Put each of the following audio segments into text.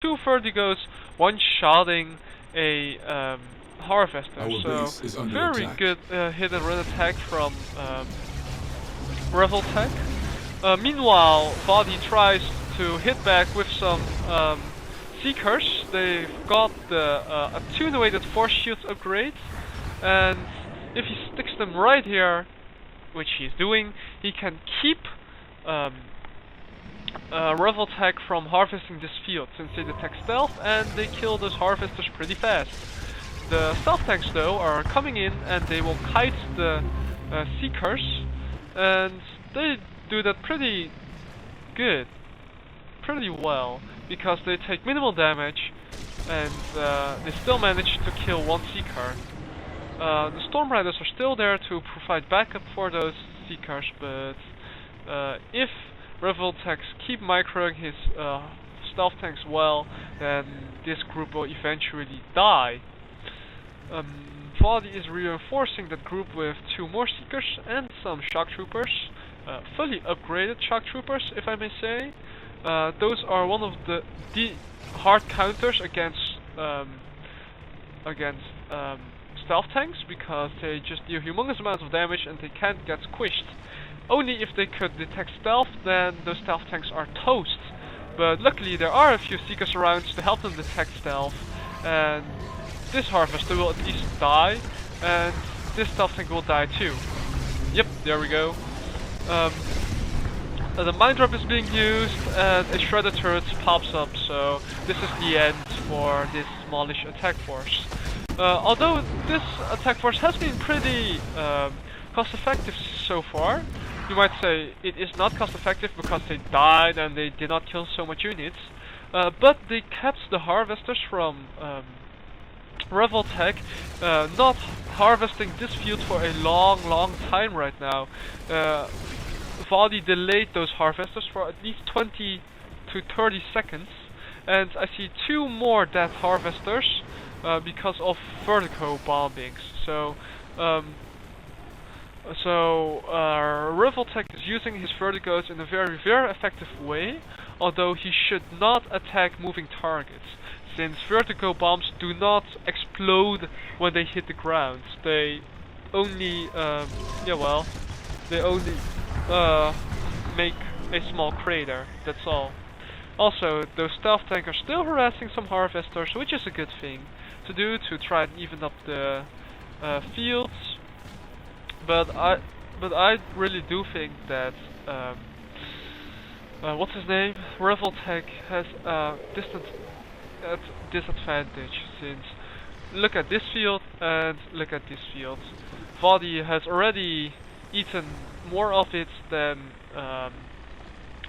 two Vertigos one-shotting a Harvester. Our So base is under very attack. good hit and run attack from Revoltech. Meanwhile, Body tries to hit back with some Seekers. They've got the attenuated force shields upgrade, and if he sticks them right here, which he's doing, he can keep Revoltech from harvesting this field, since they detect stealth and they kill those harvesters pretty fast. The stealth tanks though are coming in and they will kite the Seekers, and they do that pretty good, pretty well, because they take minimal damage and they still manage to kill one Seeker. The Storm Riders are still there to provide backup for those Seekers, but if Revoltech keep microing his stealth tanks well, then this group will eventually die. Vadi is reinforcing that group with two more Seekers and some Shock Troopers, fully upgraded Shock Troopers, if I may say. Those are one of the hard counters against stealth tanks, because they just deal humongous amounts of damage and they can't get squished. Only if they could detect stealth, then those stealth tanks are toast. But luckily there are a few Seekers around to help them detect stealth, and this Harvester will at least die, and this stealth tank will die too. Yep, there we go. The mine drop is being used and a Shredder turret pops up, so this is the end for this smallish attack force. Although this attack force has been pretty cost effective so far, you might say it is not cost effective because they died and they did not kill so much units, but they kept the Harvesters from Revoltech not harvesting this field for a long time right now. Vadi delayed those Harvesters for at least 20 to 30 seconds, and I see two more dead Harvesters because of vertigo bombings. So Revoltech is using his Vertigos in a very effective way, although he should not attack moving targets, since Vertigo bombs do not explode when they hit the ground. They only, make a small crater, that's all. Also, those stealth tanks are still harassing some Harvesters, which is a good thing to do to try and even up the fields. But I really do think that what's his name? Revoltech has a disadvantage, since look at this field and look at this field. Vadi has already eaten more of it than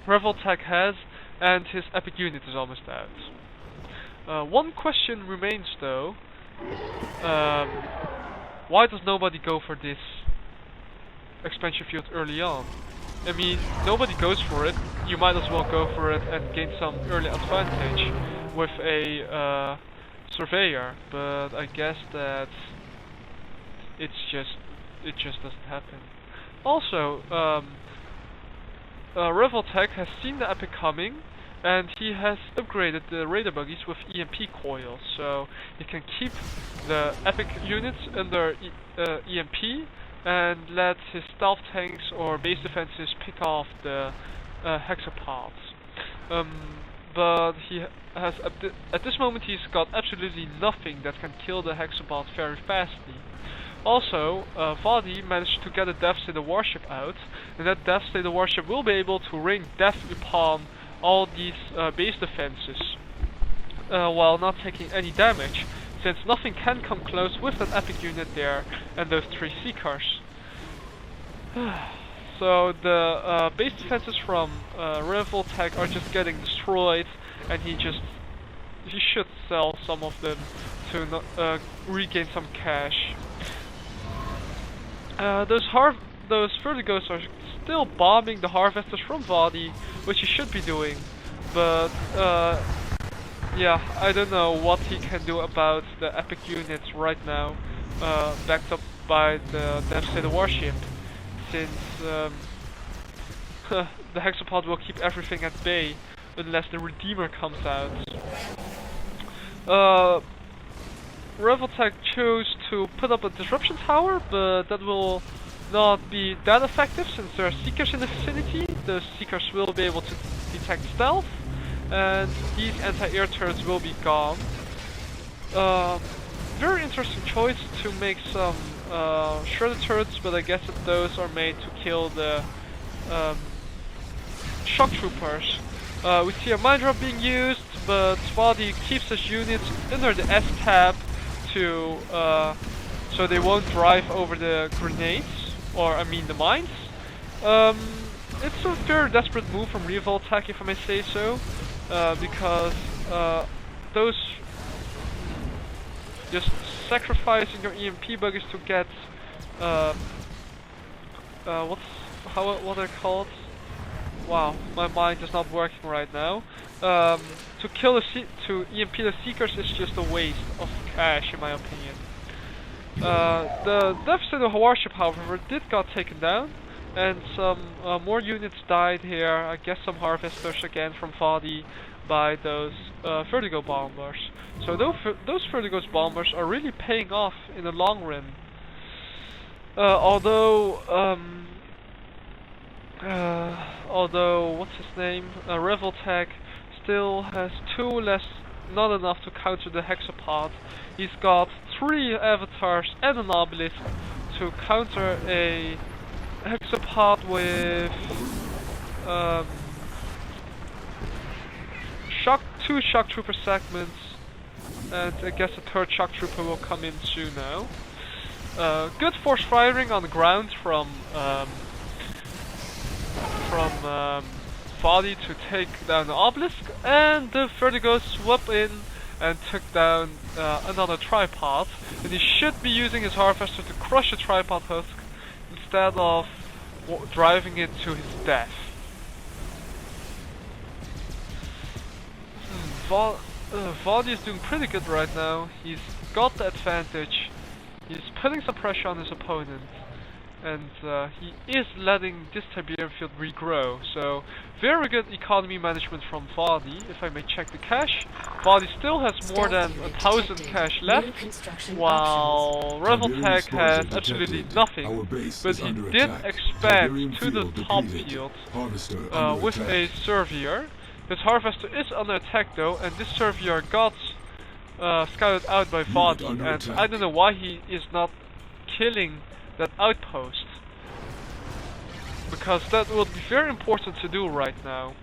Revoltech has, and his epic unit is almost out. One question remains though. Why does nobody go for this expansion field early on? I mean, nobody goes for it. You might as well go for it and gain some early advantage with a surveyor, but I guess that it just doesn't happen. Also, Revoltech has seen the epic coming, and he has upgraded the Raider buggies with EMP coils, so he can keep the epic units under EMP and let his stealth tanks or base defenses pick off the hexapods. But he has at this moment he's got absolutely nothing that can kill the hexapod very fastly. Also, Vadi managed to get a Devastator warship out, and that Devastator warship will be able to rain death upon all these base defenses while not taking any damage, since nothing can come close with that epic unit there and those three Seekers. So the base defenses from Revoltech are just getting destroyed, and he should sell some of them to regain some cash. Those Vertigos are still bombing the Harvesters from Vadi, which he should be doing, but yeah, I don't know what he can do about the epic units right now, backed up by the Devastator warship, since the Hexapod will keep everything at bay unless the Redeemer comes out. Revoltech chose to put up a disruption tower, but that will not be that effective since there are Seekers in the vicinity. The Seekers will be able to detect stealth, and these anti-air turrets will be gone. Very interesting choice to make some shredder turrets, but I guess that those are made to kill the shock troopers. We see a mine drop being used, but Vadi keeps his units under the S tab to so they won't drive over the grenades, or I mean the mines. It's a very desperate move from Revoltech, if I may say so, because those just sacrificing your EMP buggies to get what are called? Wow, my mind is not working right now. To kill to EMP the Seekers is just a waste of cash, in my opinion. The deficit of warship, however, did got taken down, and some more units died here. I guess some harvesters again from Vadi by those Vertigo bombers. So those Vertigo bombers are really paying off in the long run. Although what's his name? Revoltech still has not enough to counter the Hexapod. He's got 3 avatars and an obelisk to counter a Hexapod with 2 shock trooper segments, and I guess a 3rd shock trooper will come in soon now. Good force firing on the ground from Vadi to take down the obelisk, and the Vertigo swept in and took down another tripod, and he should be using his harvester to crush the tripod husk instead of driving it to his death. Vadi is doing pretty good right now. He's got the advantage. He's putting some pressure on his opponent, and he is letting this Tiberium field regrow. So very good economy management from Vadi, if I may check the cash. Vadi still has more than 1,000 cash left, while Revoltech has absolutely nothing, but he did expand to the top field with a Surveyor. His Harvester is under attack though, and this Surveyor got scouted out by Vadi, and I don't know why he is not killing that outpost, because that would be very important to do right now.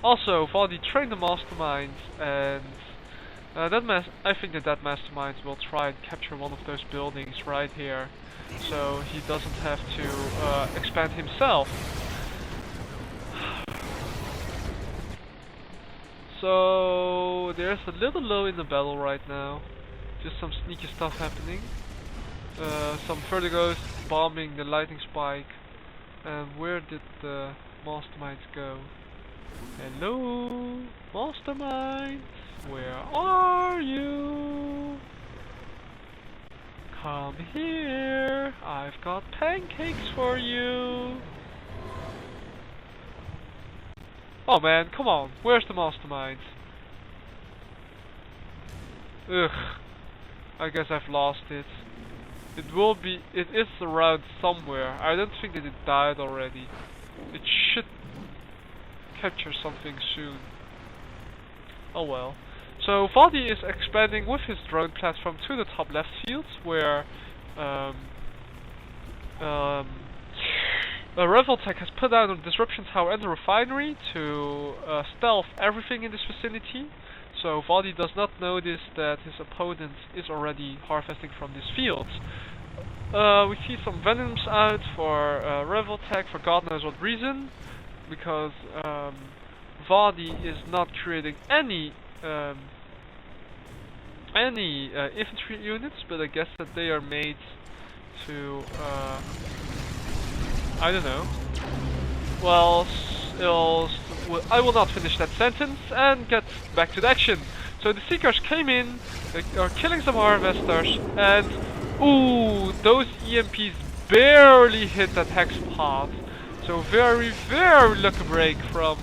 Also, Vadi trained the Mastermind, and I think that Mastermind will try and capture one of those buildings right here, so he doesn't have to expand himself. So there's a little low in the battle right now, just some sneaky stuff happening. Some Vertigos bombing the lightning spike. And where did the Masterminds go? Hello, Masterminds, where are you? Come here, I've got pancakes for you. Oh man, come on, where's the Masterminds? Ugh, I guess I've lost it. It is around somewhere. I don't think that it died already. It should capture something soon. Oh well. So Vadi is expanding with his drone platform to the top left field, where Revoltech has put down a disruption tower and a refinery to stealth everything in this vicinity. So Vadi does not notice that his opponent is already harvesting from this field. We see some Venoms out for Revoltech for God knows what reason, because Vadi is not creating any infantry units, but I guess that they are made to I don't know. Well, I will not finish that sentence and get back to the action. So the Seekers came in, they are killing some Harvesters, and ooh, those EMPs barely hit that Hexapod. So very lucky break from